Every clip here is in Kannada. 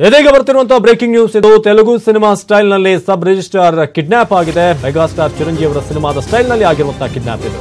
ಇದೀಗ ಬರ್ತಿರುವಂತಹ ಬ್ರೇಕಿಂಗ್ ನ್ಯೂಸ್ ಇದು. ತೆಲುಗು ಸಿನಿಮಾ ಸ್ಟೈಲ್ ನಲ್ಲಿ ಸಬ್ ರಿಜಿಸ್ಟ್ರಾರ್ ಕಿಡ್ನಾಪ್ ಆಗಿದೆ. ಮೆಗಾಸ್ಟಾರ್ ಚಿರಂಜೀವಿ ಅವರ ಸಿನಿಮಾದ ಸ್ಟೈಲ್ ನಲ್ಲಿ ಆಗಿರುವಂತಹ ಕಿಡ್ನಾಪ್ ಇದು.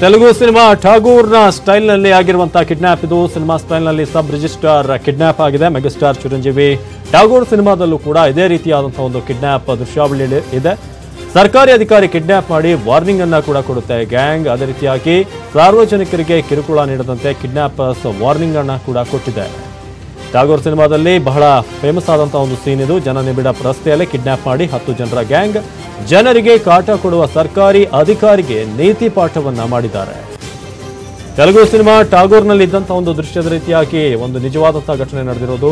ತೆಲುಗು ಸಿನಿಮಾ ಠಾಗೂರ್ನ ಸ್ಟೈಲ್ ನಲ್ಲಿ ಆಗಿರುವಂತಹ ಕಿಡ್ನಾಪ್ ಇದು. ಸಿನಿಮಾ ಸ್ಟೈಲ್ ನಲ್ಲಿ ಸಬ್ ರಿಜಿಸ್ಟ್ರಾರ್ ಕಿಡ್ನಾಪ್ ಆಗಿದೆ. ಮೆಗಾಸ್ಟಾರ್ ಚಿರಂಜೀವಿ ಠಾಗೂರ್ ಸಿನಿಮಾದಲ್ಲೂ ಕೂಡ ಇದೇ ರೀತಿಯಾದಂತಹ ಒಂದು ಕಿಡ್ನಾಪ್ ದೃಶ್ಯಾವಳಿ ಇದೆ. ಸರ್ಕಾರಿ ಅಧಿಕಾರಿ ಕಿಡ್ನಾಪ್ ಮಾಡಿ ವಾರ್ನಿಂಗ್ ಅನ್ನ ಕೂಡ ಕೊಡುತ್ತೆ ಗ್ಯಾಂಗ್. ಅದೇ ರೀತಿಯಾಗಿ ಸಾರ್ವಜನಿಕರಿಗೆ ಕಿರುಕುಳ ನೀಡದಂತೆ ಕಿಡ್ನಾಪರ್ಸ್ ವಾರ್ನಿಂಗ್ ಅನ್ನ ಕೂಡ ಕೊಟ್ಟಿದೆ. ಠಾಗೂರ್ ಸಿನಿಮಾದಲ್ಲಿ ಬಹಳ ಫೇಮಸ್ ಆದಂತಹ ಒಂದು ಸೀನ್ ಇದು. ಜನನಿಬಿಡ ರಸ್ತೆಯಲ್ಲಿ ಕಿಡ್ನಾಪ್ ಮಾಡಿ 10 ಜನರ ಗ್ಯಾಂಗ್ ಜನರಿಗೆ ಕಾಟ ಕೊಡುವ ಸರ್ಕಾರಿ ಅಧಿಕಾರಿಗೆ ನೀತಿ ಪಾಠವನ್ನ ಮಾಡಿದ್ದಾರೆ. ತೆಲುಗು ಸಿನಿಮಾ ಠಾಗೂರ್ನಲ್ಲಿ ಇದ್ದಂತಹ ಒಂದು ದೃಶ್ಯದ ರೀತಿಯಾಗಿ ಒಂದು ನಿಜವಾದಂತಹ ಘಟನೆ ನಡೆದಿರೋದು.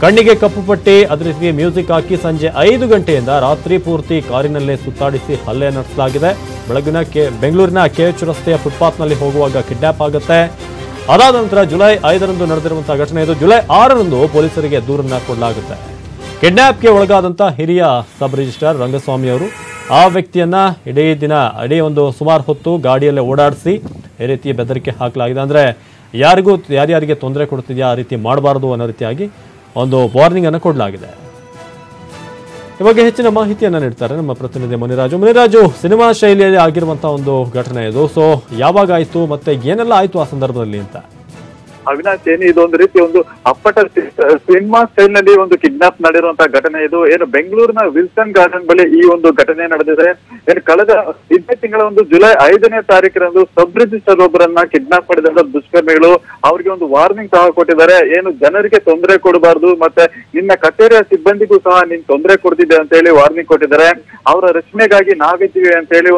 ಕಣ್ಣಿಗೆ ಕಪ್ಪು ಪಟ್ಟಿ ಅದೇ ರೀತಿ ಮ್ಯೂಸಿಕ್ ಹಾಕಿ ಸಂಜೆ 5 ಗಂಟೆಯಿಂದ ರಾತ್ರಿ ಪೂರ್ತಿ ಕಾರಿನಲ್ಲೇ ಸುತ್ತಾಡಿಸಿ ಹಲ್ಲೆ ನಡೆಸಲಾಗಿದೆ. ಬೆಂಗಳೂರಿನ ಕೆಎಚ್ ರಸ್ತೆಯ ಫುಟ್ಪಾತ್ನಲ್ಲಿ ಹೋಗುವಾಗ ಕಿಡ್ನಾಪ್ ಆಗುತ್ತೆ. ಅದಾದ ನಂತರ ಜುಲೈ 5ರಂದು ನಡೆದಿರುವಂತಹ ಘಟನೆ ಇದು. ಜುಲೈ 6ರಂದು ಪೊಲೀಸರಿಗೆ ದೂರನ್ನ ಕೊಡಲಾಗುತ್ತೆ. ಕಿಡ್ನಾಪ್ಗೆ ಒಳಗಾದಂತಹ ಹಿರಿಯ ಸಬ್ ರಿಜಿಸ್ಟ್ರಾರ್ ರಂಗಸ್ವಾಮಿ ಅವರು ಆ ವ್ಯಕ್ತಿಯನ್ನ ಇಡೀ ಒಂದು ಸುಮಾರು ಹೊತ್ತು ಗಾಡಿಯಲ್ಲೇ ಓಡಾಡಿಸಿ ಈ ರೀತಿ ಬೆದರಿಕೆ ಹಾಕಲಾಗಿದೆ. ಅಂದ್ರೆ ಯಾರ್ಯಾರಿಗೆ ತೊಂದರೆ ಕೊಡ್ತಿದ್ಯಾ ಆ ರೀತಿ ಮಾಡಬಾರದು ಅನ್ನೋ ರೀತಿಯಾಗಿ ಒಂದು ವಾರ್ನಿಂಗ್ ಅನ್ನು ಕೊಡಲಾಗಿದೆ. ಈ ಬಗ್ಗೆ ಹೆಚ್ಚಿನ ಮಾಹಿತಿಯನ್ನ ನೀಡ್ತಾರೆ ನಮ್ಮ ಪ್ರತಿನಿಧಿ ಮುನಿರಾಜು. ಸಿನಿಮಾ ಶೈಲಿಯಲ್ಲಿ ಆಗಿರುವಂತಹ ಒಂದು ಘಟನೆ ಇದು. ಸೊ ಯಾವಾಗ ಆಯ್ತು ಮತ್ತೆ ಏನೆಲ್ಲ ಆಯ್ತು ಆ ಸಂದರ್ಭದಲ್ಲಿ ಅಂತ? ಅವಿನಾಶ್, ಏನು ಇದೊಂದು ರೀತಿ ಒಂದು ಅಪ್ಪಟ ಸಿನಿಮಾ ಸ್ಟೈಲ್ ನಲ್ಲಿ ಒಂದು ಕಿಡ್ನಾಪ್ ನಡೆದಿರುವಂತಹ ಘಟನೆ ಇದು. ಏನು ಬೆಂಗಳೂರಿನ ವಿಲ್ಸನ್ ಗಾರ್ಡನ್ ಬಳಿ ಈ ಒಂದು ಘಟನೆ ನಡೆದಿದೆ. ಏನು ಕಳೆದ ಇದೇ ತಿಂಗಳ ಒಂದು ಜುಲೈ 5ನೇ ತಾರೀಕಿನಂದು ಸಬ್ ರಿಜಿಸ್ಟರ್ ಒಬ್ಬರನ್ನ ಕಿಡ್ನಾಪ್ ಮಾಡಿದಂತ ದುಷ್ಕರ್ಮಿಗಳು ಅವರಿಗೆ ಒಂದು ವಾರ್ನಿಂಗ್ ಸಹ ಕೊಟ್ಟಿದ್ದಾರೆ. ಏನು ಜನರಿಗೆ ತೊಂದರೆ ಕೊಡಬಾರ್ದು, ಮತ್ತೆ ನಿನ್ನ ಕಚೇರಿಯ ಸಿಬ್ಬಂದಿಗೂ ಸಹ ನೀನ್ ತೊಂದರೆ ಕೊಡ್ತಿದ್ದೆ ಅಂತ ಹೇಳಿ ವಾರ್ನಿಂಗ್ ಕೊಟ್ಟಿದ್ದಾರೆ. ಅವರ ರಕ್ಷಣೆಗಾಗಿ ನಾವಿದ್ದೀವಿ ಅಂತ ಹೇಳಿ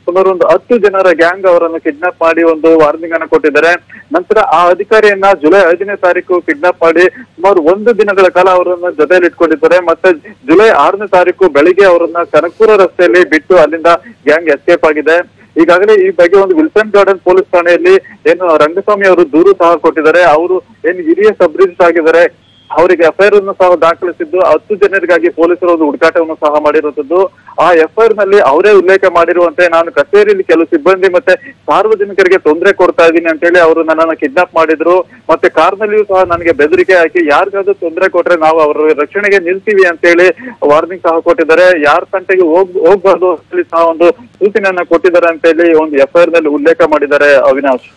ಸುಮಾರು 10 ಜನರ ಗ್ಯಾಂಗ್ ಅವರನ್ನು ಕಿಡ್ನಾಪ್ ಮಾಡಿ ಒಂದು ವಾರ್ನಿಂಗ್ ಅನ್ನು ಕೊಟ್ಟಿದ್ದಾರೆ. ನಂತರ ಆ ಅಧಿಕಾರಿಯನ್ನ ಜುಲೈ 5ನೇ ತಾರೀಕು ಕಿಡ್ನಾಪ್ ಮಾಡಿ ಸುಮಾರು 1 ದಿನಗಳ ಕಾಲ ಅವರನ್ನ ಜೊತೆಯಲ್ಲಿ ಇಟ್ಕೊಂಡಿದ್ದಾರೆ. ಮತ್ತೆ ಜುಲೈ 6ನೇ ತಾರೀಕು ಬೆಳಿಗ್ಗೆ ಅವರನ್ನ ಕನಕಪುರ ರಸ್ತೆಯಲ್ಲಿ ಬಿಟ್ಟು ಅಲ್ಲಿಂದ ಗ್ಯಾಂಗ್ ಎಸ್ಕೇಪ್ ಆಗಿದೆ. ಈಗಾಗಲೇ ಈ ಬಗ್ಗೆ ಒಂದು ವಿಲ್ಸನ್ ಗಾರ್ಡನ್ ಪೊಲೀಸ್ ಠಾಣೆಯಲ್ಲಿ ಏನು ರಂಗಸ್ವಾಮಿ ಅವರು ದೂರು ಸಹ ಕೊಟ್ಟಿದ್ದಾರೆ. ಅವರು ಏನು ಹಿರಿಯ ಸಬ್ ರಿಜಿಸ್ಟರ್ ಆಗಿದ್ದಾರೆ, ಅವರಿಗೆ ಎಫ್ಐಆರ್ ಅನ್ನು ಸಹ ದಾಖಲಿಸಿದ್ದು 10 ಜನರಿಗಾಗಿ ಪೊಲೀಸರು ಒಂದು ಹುಡುಕಾಟವನ್ನು ಸಹ ಮಾಡಿರುವಂತದ್ದು. ಆ ಎಫ್ಐಆರ್ ನಲ್ಲಿ ಅವರೇ ಉಲ್ಲೇಖ ಮಾಡಿರುವಂತೆ ನಾನು ಕಚೇರಿಯಲ್ಲಿ ಕೆಲವು ಸಿಬ್ಬಂದಿ ಮತ್ತೆ ಸಾರ್ವಜನಿಕರಿಗೆ ತೊಂದರೆ ಕೊಡ್ತಾ ಇದ್ದೀನಿ ಅಂತ ಹೇಳಿ ಅವರು ನನ್ನನ್ನು ಕಿಡ್ನಾಪ್ ಮಾಡಿದ್ರು. ಮತ್ತೆ ಕಾರ್ನಲ್ಲಿಯೂ ಸಹ ನನಗೆ ಬೆದರಿಕೆ ಹಾಕಿ ಯಾರಿಗಾದ್ರೂ ತೊಂದರೆ ಕೊಟ್ರೆ ನಾವು ಅವರ ರಕ್ಷಣೆಗೆ ನಿಲ್ತೀವಿ ಅಂತ ಹೇಳಿ ವಾರ್ನಿಂಗ್ ಸಹ ಕೊಟ್ಟಿದ್ದಾರೆ. ಯಾರ ತಂಟೆಗೆ ಹೋಗ್ಬಾರ್ದು ಅಂತ ಸಹ ಒಂದು ಸೂಚನೆಯನ್ನ ಕೊಟ್ಟಿದ್ದಾರೆ ಅಂತ ಹೇಳಿ ಒಂದು ಎಫ್ಐಆರ್ ನಲ್ಲಿ ಉಲ್ಲೇಖ ಮಾಡಿದ್ದಾರೆ. ಅವಿನಾಶ್,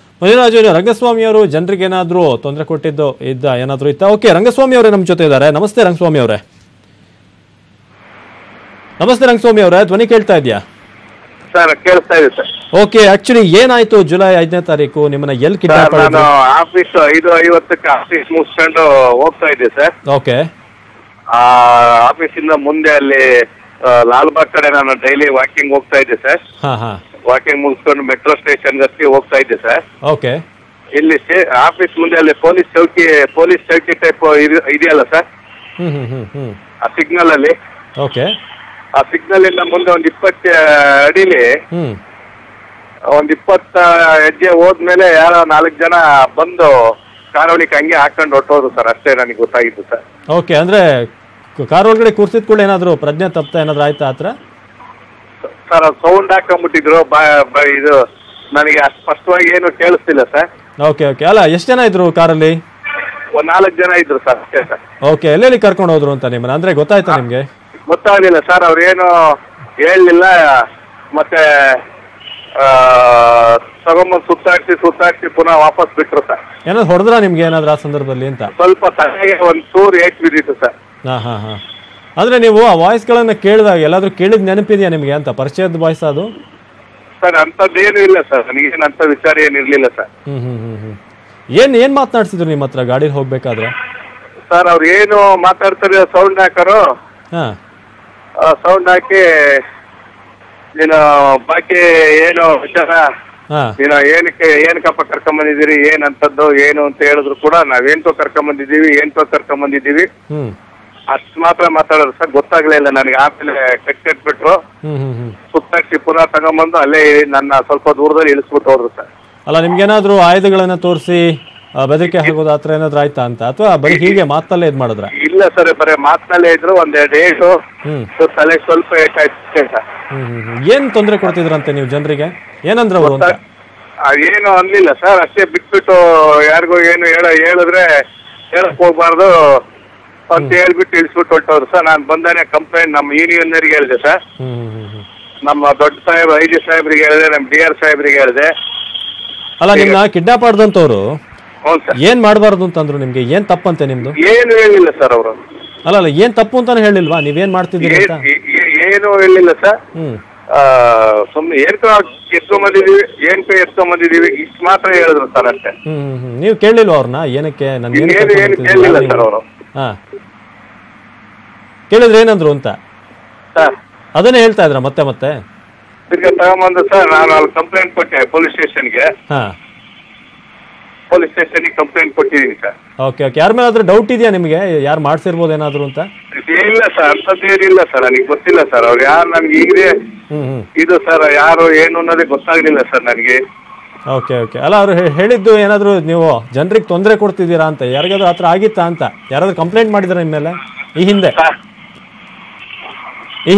ರಂಗಸ್ವಾಮಿ ಅವರು ಜನರಿಗೆ ಏನಾದ್ರು ತೊಂದರೆ ಕೊಟ್ಟಿದ್ದು ಏನಾದ್ರು ಇತ್ತ? ಓಕೆ, ರಂಗಸ್ವಾಮಿ ಅವರೇ ನಮ್ಮ ಜೊತೆ ಇದ್ದಾರೆ. ನಮಸ್ತೆ ರಂಗಸ್ವಾಮಿ ಅವರೇ. ನಮಸ್ತೆ ರಂಗಸ್ವಾಮಿ ಅವರೇ, ಧ್ವನಿ ಕೇಳ್ತಾ ಇದೆಯಾ? ಸರ್ ಕೇಳಿಸ್ತಾ ಇದೆ ಸರ್. ಓಕೆ, ಆಕ್ಚುಲಿ ಏನಾಯ್ತು ಜುಲೈ 5ನೇ ತಾರೀಕು ನಿಮ್ಮನ್ನ ಎಲ್ಲಿ ಕಿಡ್ನಾಪ್ ಮಾಡಿದ್ರು? ನಾನು ಆಫೀಸ್ 5:50ಕ್ಕೆ ಆಫೀಸ್ ಮುಗಿಸ್ಕೊಂಡು ಹೋಗ್ತಾ ಇದ್ದೆ ಸರ್. ಓಕೆ, ಆಫೀಸಿಂದ ಮುಂದೆ ಅಲ್ಲಿ ಲಾಲ್ಬಾಗ್ ಕಡೆ ನಾನು ಡೈಲಿ ವಾಕಿಂಗ್ ಹೋಗ್ತಾ ಇದ್ದೆ ಸರ್. ವಾಕಿಂಗ್ ಮುಗಿಸ್ಕೊಂಡು ಮೆಟ್ರೋ ಸ್ಟೇಷನ್ ಹೋಗ್ತಾ ಇದ್ದೆ ಸರ್. ಓಕೆ, ಇಲ್ಲಿ ಆಫೀಸ್ ಮುಂದೆ ಅಲ್ಲಿ ಪೊಲೀಸ್ ಚೌಕಿ ಟೈಪ್ ಇದೆಯಲ್ಲ ಸರ್, ಆ ಸಿಗ್ನಲ್ ಅಲ್ಲಿ. ಓಕೆ, ಆ ಸಿಗ್ನಲ್ ಇಂದ ಮುಂದೆ ಒಂದು 20 ಅಡಿಲಿ ಒಂದು 20 ಹೆಜ್ಜೆ ಹೋದ್ಮೇಲೆ ಯಾರೋ 4 ಜನ ಬಂದು ಕಾರೊಳಗೆ ಹಂಗೆ ಹಾಕೊಂಡು ಹೊಟ್ಟೋದು ಸರ್. ಅಷ್ಟೇ ನನಗೆ ಗೊತ್ತಾಗಿತ್ತು ಸರ್. ಓಕೆ, ಅಂದ್ರೆ ಕಾರ್ ಒಳಗಡೆ ಕೂರ್ಸಿದ ಕೂಡ ಏನಾದ್ರು ಪ್ರಜ್ಞೆ ತಪ್ಪ ಏನಾದ್ರು ಆಯ್ತಾ ಆತರ? ಸರ್ ಸೌಂಡ್ ಹಾಕೊಂಡ್ಬಿಟ್ಟಿದ್ರು. ಇದು ನನಗೆ ಸ್ಪಷ್ಟವಾಗಿ ಏನು ಕೇಳಿಸ್ತಿಲ್ಲ ಸರ್. ಓಕೆ ಓಕೆ, ಅಲ್ಲ ಎಷ್ಟು ಜನ ಇದ್ರು ಕಾರಲ್ಲಿ? ಒಂದ್ 4 ಜನ ಇದ್ರು ಸರ್, ಅಷ್ಟೇ ಸರ್. ಓಕೆ, ಎಲ್ಲೆಲ್ಲಿ ಕರ್ಕೊಂಡು ಹೋದ್ರು ಅಂತ ನಿಮ್ಮನ್ನ ಅಂದ್ರೆ ಗೊತ್ತಾಯ್ತಾ ನಿಮ್ಗೆ? ಗೊತ್ತಾಗ್ಲಿಲ್ಲ ಸರ್, ಅವ್ರೇನು ಹೇಳಲಿಲ್ಲ. ಮತ್ತೆ ತಗೊಂಬಂದು ಸುತ್ತಾಡ್ಸಿ ಪುನಃ ವಾಪಸ್ ಬಿಟ್ರು ಸರ್. ಏನಾದ್ರು ಹೊಡೆದ್ರ ನಿಮ್ಗೆ ಏನಾದ್ರು ಆ ಸಂದರ್ಭದಲ್ಲಿ ಅಂತ? ಸ್ವಲ್ಪ ತಲೆಗೆ ಒಂದ್ ಚೂರು ಏಟ್ ಬಿದ್ದಿತ್ತು ಸರ್. ಹಾ. ಅಂದ್ರೆ ನೀವು ಆ ವಾಯ್ಸ್ ಗಳನ್ನ ಕೇಳಿದಾಗ ಎಲ್ಲಾದ್ರೂ ಕೇಳಿದ್ ನೆನಪಿದ್ಯಾ ನಿಮ್ಗೆ ಅಂತ? ಪರಿಚಯದ ವಾಯ್ಸ್ ಅದು ಸರ್? ಅಂತದ್ದೇನು ಇಲ್ಲ ಸರ್, ನನಗೇನು ಅಂತ ವಿಚಾರ ಏನಿರ್ಲಿಲ್ಲ ಸರ್. ಏನ್ ಮಾತನಾಡ್ಸಿದ್ರು ನಿಮ್ಮ ಹತ್ರ ಗಾಡಿಲಿ ಹೋಗ್ಬೇಕಾದ್ರೆ? ಸರ್ ಅವ್ರು ಏನು ಮಾತಾಡ್ತಾರೆ, ಸೌಂಡ್ ಹಾಕರು. ಸೌಂಡ್ ಹಾಕಿ ನೀನು ಬಾಕಿ ಏನು ವಿಚಾರ ನೀನು ಏನಕ್ಕಪ್ಪ ಕರ್ಕೊಂಬಂದಿದ್ದೀರಿ ಏನಂತದ್ದು ಏನು ಅಂತ ಹೇಳಿದ್ರು ಕೂಡ ನಾವೇಂತೋ ಕರ್ಕೊಂಬಂದಿದ್ದೀವಿ ಅಷ್ಟು ಮಾತ್ರ ಮಾತಾಡೋದು ಸರ್. ಗೊತ್ತಾಗ್ಲೇ ಇಲ್ಲ ನನಗೆ. ಆಮೇಲೆ ಕಟ್ಬಿಟ್ರು, ಸುತ್ತಾಕ್ಸಿ ಪುನಃ ತಗೊಂಬಂದು ಅಲ್ಲೇ ನನ್ನ ಸ್ವಲ್ಪ ದೂರದಲ್ಲಿ ಇಳಿಸ್ಬಿಟ್ಟು ಹೋದ್ರು ಸರ್. ಅಲ್ಲ, ನಿಮ್ಗೇನಾದ್ರು ಆಯುಧಗಳನ್ನ ತೋರಿಸಿ ಬೆದರಿಕೆ ಹಾಕೋದು ಆತರ ಏನಾದ್ರು ಆಯ್ತಾ ಅಂತ, ಅಥವಾ ಬರೀ ಹೀಗೆ ಮಾತಲ್ಲೇ ಇದ್ ಮಾಡಿದ್ರ? ಇಲ್ಲ ಸರ್, ಬರೀ ಮಾತನಲ್ಲೇ ಇದ್ರು. ಒಂದೆರಡು ಏಟು ತಲೆ ಸ್ವಲ್ಪ ಏಟಾಯ್ತು ಸರ್. ಏನ್ ತೊಂದರೆ ಕೊಡ್ತಿದ್ರಂತೆ ನೀವು ಜನರಿಗೆ? ಏನಂದ್ರ ಅವರು ಅಂತ? ಏನು ಅನ್ಲಿಲ್ಲ ಸರ್, ಅಷ್ಟೇ ಬಿಟ್ಬಿಟ್ಟು ಯಾರಿಗೂ ಏನು ಹೇಳಿದ್ರೆ ಹೇಳಕ್ ಹೋಗ್ಬಾರ್ದು ಅಂತ ಹೇಳ್ಬಿಟ್ಟು ಇಳಿಸ್ಬಿಟ್ಟು ಹೊಟ್ಟವ್ರು ಸರ್. ನಾನು ಬಂದಾನೆ ಕಂಪ್ಲೇಂಟ್ ನಮ್ಮ ಯೂನಿಯನ್ನರಿಗೆ ಹೇಳಿದೆ ಸರ್, ನಮ್ಮ ದೊಡ್ಡ ಸಾಹೇಬ್ ಐ ಜಿ ಸಾಹೇಬ್ರಿಗೆ ಹೇಳಿದೆ, ನಮ್ಮ DR ಸಾಹೇಬ್ರಿಗೆ ಹೇಳಿದೆ. ಅಲ್ಲ, ನಿಮ್ನ ಕಿಡ್ನಾಪ್ ಮಾಡಿದಂತವ್ರು ಹ್ಞೂ ಸರ್. ಏನ್ ಮಾಡಬಾರ್ದು ಅಂತಂದ್ರು ನಿಮ್ಗೆ? ಏನ್ ತಪ್ಪಂತೆ ನಿಮ್ದು? ಏನು ಹೇಳಿಲ್ಲ ಸರ್ ಅವರು. ಅಲ್ಲ, ಏನ್ ತಪ್ಪು ಅಂತಾನೆ ಹೇಳಿಲ್ವಾ? ನೀವೇನ್ ಮಾಡ್ತಿದ್ದೀರಿ ಅಂತ? ಏನು ಹೇಳಿಲ್ಲ ಸರ್. ಸುಮ್ನೆ ಎತ್ಕೊಂಬಂದಿದೀವಿ ಇಷ್ಟು ಮಾತ್ರ ಹೇಳಿದ್ರು ಸರ್ ಅಷ್ಟೇ. ನೀವು ಕೇಳಲಿಲ್ವಾ ಅವ್ರನ್ನ? ಏನಕ್ಕೆ ಕೇಳಿಲ್ಲ ಸರ್ ಅವರು. ಕೇಳಿದ್ರೆ ಏನಂದ್ರು ಅಂತ ಅದನ್ನೇ ಹೇಳ್ತಾ ಇದ್ರ ಮತ್ತೆ ಮತ್ತೆ? ತಿರ್ಗಾ ತಗೊಂಬಂದು ಸರ್ ನಾನು ಅಲ್ಲಿ ಕಂಪ್ಲೇಂಟ್ ಕೊಟ್ಟೆ ಪೊಲೀಸ್ ಸ್ಟೇಷನ್ಗೆ. ಪೊಲೀಸ್ ಸ್ಟೇಷನ್ಗೆ ಕಂಪ್ಲೇಂಟ್ ಕೊಟ್ಟಿದ್ದೀನಿ ಸರ್. Okay okay. ಯಾರ ಮೇಲೆ ಡೌಟ್ ಇದೆಯಾ ನಿಮಗೆ? ಯಾರು ಮಾಡ್ಸಿರ್ಬೋದು ಏನಾದ್ರು ಅಂತ? ಇಲ್ಲ ಸರ್, ಅಂತದ್ದೇನಿಲ್ಲ ಸರ್, ನನಗೆ ಗೊತ್ತಿಲ್ಲ ಸರ್. ಅವ್ರು ಯಾರು ನನ್ಗೆ ಈಗಲೇ ಇದು ಸರ್ ಯಾರು ಏನು ಅನ್ನೋದೇ ಗೊತ್ತಾಗ್ಲಿಲ್ಲ ಸರ್ ನನಗೆ. Okay okay. ಅಲ್ಲ, ಅವ್ರು ಹೇಳಿದ್ದು ಏನಾದ್ರು ನೀವು ಜನರಿಗೆ ತೊಂದರೆ ಕೊಡ್ತಿದ್ದೀರಾ ಅಂತ, ಯಾರಿಗಾದ್ರೂ ಆತರ ಆಗಿತ್ತಾ ಅಂತ? ಯಾರಾದ್ರೂ ಕಂಪ್ಲೇಂಟ್ ಮಾಡಿದ್ರ ನಿಮ್ಮ ಮೇಲೆ ಈ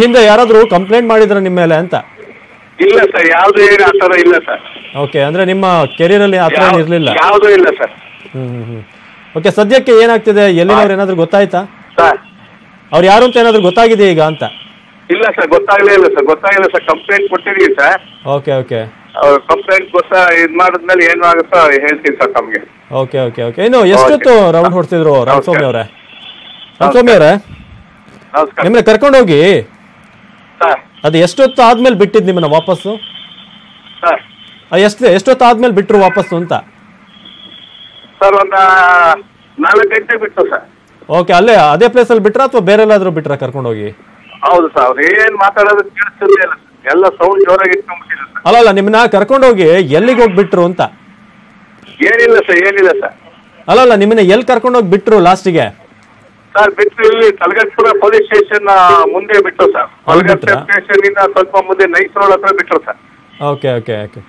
ಹಿಂದೆ ಯಾರಾದ್ರೂ ಕಂಪ್ಲೇಂಟ್ ಮಾಡಿದ್ರ ನಿಮ್ಮ ಮೇಲೆ ಅಂತ? ಇಲ್ಲ ಸರ್, ಯಾವ್ದು ಏನು ಆತರ ಇಲ್ಲ ಸರ್. ಓಕೆ, ಅಂದ್ರೆ ನಿಮ್ಮ ಕೆರಿಯರ್ ಅಲ್ಲಿ ಆತರ ಇರ್ಲಿಲ್ಲ? ಯಾವ್ದು ಇಲ್ಲ ಸರ್. ಓಕೆ. ಸದ್ಯಕ್ಕೆ ಏನಾಗ್ತಿದೆ? ಎಲ್ಲಿನವ್ರು ಏನಾದ್ರು ಗೊತ್ತಾಯ್ತಾ? ಅವ್ರು ಯಾರು ಅಂತ ಏನಾದ್ರು ಗೊತ್ತಾಗಿದೆ ಈಗ ಅಂತ? ಇಲ್ಲ ಸರ್, ಗೊತ್ತಾಗ್ಲಿಲ್ಲ ಸರ್. ಕಂಪ್ಲೇಂಟ್ ಕೊಟ್ಟಿದೀವಿ ಸರ್. Okay okay. ಕಂಪ್ಲೇಂಟ್ ಇದ್ ಮಾಡಿದ್ಮೇಲೆ ಏನು ಆಗುತ್ತೋ ಹೇಳ್ತೀನಿ ಸರ್ ತಮ್ಗೆ. Okay okay okay. ಇನ್ನು ಎಷ್ಟೊತ್ತು ರೌಂಡ್ ಹೊಡ್ತಿದ್ರು ರಾಮಸ್ವಾಮಿ ಅವರೇ? ನಿಮ್ಮನ್ನ ಕರ್ಕೊಂಡೋಗಿ ಅದು ಎಷ್ಟೊತ್ತು ಆದ್ಮೇಲೆ ಬಿಟ್ಟಿದ್ ನಿಮ್ಮನ್ನ ವಾಪಸ್ಸು? ಎಷ್ಟೊತ್ತು ಆದ್ಮೇಲೆ ಬಿಟ್ರು ವಾಪಸ್ಸು ಅಂತ? ಸರ್ ಒಂದು 4 ಗಂಟೆ ಬಿಟ್ಟು ಸರ್. ಓಕೆ. ಅದೇ ಪ್ಲೇಸ್ ಅಲ್ಲಿ ಬಿಟ್ರ ಅಥವಾ ಬೇರೆ ಎಲ್ಲಾದ್ರೂ ಬಿಟ್ರ ಕರ್ಕೊಂಡೋಗಿ? ಹೌದು ಸರ್, ಅವ್ರು ಏನ್ ಮಾತಾಡೋದು ಕೇಳಿಸ್ತಿರ್ಲಿಲ್ಲ, ಎಲ್ಲ ಸೌಂಡ್ ಜೋರಾಗಿ ಇಟ್ಕೊಂಡ್ಬಿಟ್ಟಿದ್ರು ಸರ್. ಅಲ್ಲ, ನಿಮ್ಮನ್ನ ಕರ್ಕೊಂಡೋಗಿ ಎಲ್ಲಿಗೆ ಹೋಗಿ ಬಿಟ್ರು ಅಂತ? ಏನಿಲ್ಲ ಸರ್. ಅಲ್ಲ, ನಿಮ್ಮನ್ನ ಎಲ್ಲಿ ಕರ್ಕೊಂಡೋಗಿ ಬಿಟ್ರು ಲಾಸ್ಟಿಗೆ? ಸರ್ ಬಿಟ್ಟು ಇಲ್ಲಿ ತಲಗಟ್ಪುರ ಪೊಲೀಸ್ ಸ್ಟೇಷನ್ ಮುಂದೆ ಬಿಟ್ಟು ಸರ್. ತಲಗಟ್ಪುರ ಸ್ಟೇಷನ್ ಇಂದ ಸ್ವಲ್ಪ ಮುಂದೆ ನೈಸ್ ರೋಡ್ ಹತ್ರ ಬಿಟ್ರು sir. Okay okay okay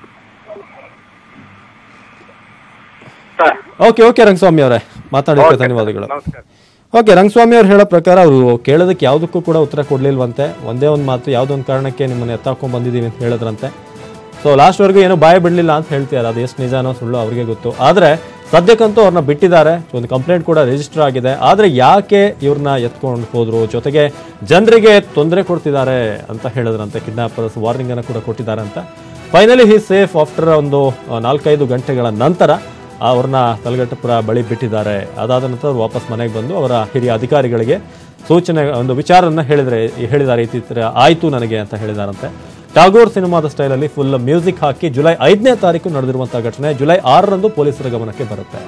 okay okay. Rangaswamy ಅವರೇ, ಮಾತಾಡೋದಕ್ಕೆ ಧನ್ಯವಾದಗಳು. ಓಕೆ. ರಂಗಸ್ವಾಮಿ ಅವ್ರು ಹೇಳೋ ಪ್ರಕಾರ ಅವರು ಕೇಳೋದಕ್ಕೆ ಯಾವುದಕ್ಕೂ ಕೂಡ ಉತ್ತರ ಕೊಡ್ಲಿಲ್ವಂತೆ. ಒಂದೇ ಒಂದು ಮಾತು, ಯಾವುದೊಂದು ಕಾರಣಕ್ಕೆ ನಿಮ್ಮನ್ನ ಎತ್ತಾಕೊಂಡ್ ಬಂದಿದ್ದೀವಿ ಅಂತ ಹೇಳಿದ್ರಂತೆ. ಸೊ ಲಾಸ್ಟ್ವರೆಗೂ ಏನೋ ಬಾಯ ಬಿಡಲಿಲ್ಲ ಅಂತ ಹೇಳ್ತಿದ್ದಾರೆ. ಅದು ಎಷ್ಟು ನಿಜಾನೋ ಸುಳ್ಳು ಅವ್ರಿಗೆ ಗೊತ್ತು. ಆದರೆ ಸದ್ಯಕ್ಕಂತೂ ಅವ್ರನ್ನ ಬಿಟ್ಟಿದ್ದಾರೆ. ಒಂದು ಕಂಪ್ಲೇಂಟ್ ಕೂಡ ರಿಜಿಸ್ಟರ್ ಆಗಿದೆ. ಆದರೆ ಯಾಕೆ ಇವ್ರನ್ನ ಎತ್ಕೊಂಡು ಹೋದ್ರು, ಜೊತೆಗೆ ಜನರಿಗೆ ತೊಂದರೆ ಕೊಡ್ತಿದ್ದಾರೆ ಅಂತ ಹೇಳಿದ್ರಂತೆ. ಕಿಡ್ನಾಪರ್ಸ್ ವಾರ್ನಿಂಗ್ ಅನ್ನು ಕೂಡ ಕೊಟ್ಟಿದ್ದಾರೆ ಅಂತ. ಫೈನಲಿ ಹಿ ಸೇಫ್ ಆಫ್ಟರ್ ಒಂದು 4-5 ಗಂಟೆಗಳ ನಂತರ ಅವ್ರನ್ನ ತಲಗಟ್ಟಪುರ ಬಳಿ ಬಿಟ್ಟಿದ್ದಾರೆ. ಅದಾದ ನಂತರ ವಾಪಸ್ ಮನೆಗೆ ಬಂದು ಅವರ ಹಿರಿಯ ಅಧಿಕಾರಿಗಳಿಗೆ ಸೂಚನೆ ಒಂದು ವಿಚಾರನ್ನ ಹೇಳಿದ್ದಾರೆ. ಈ ತರ ಆಯ್ತು ನನಗೆ ಅಂತ ಹೇಳಿದಾರಂತೆ. ಟಾಗೋರ್ ಸಿನಿಮಾದ ಸ್ಟೈಲಲ್ಲಿ ಫುಲ್ ಮ್ಯೂಸಿಕ್ ಹಾಕಿ ಜುಲೈ 5ನೇ ತಾರೀಕು ನಡೆದಿರುವಂತಹ ಘಟನೆ ಜುಲೈ 6ರಂದು ಪೊಲೀಸರ ಗಮನಕ್ಕೆ ಬರುತ್ತೆ.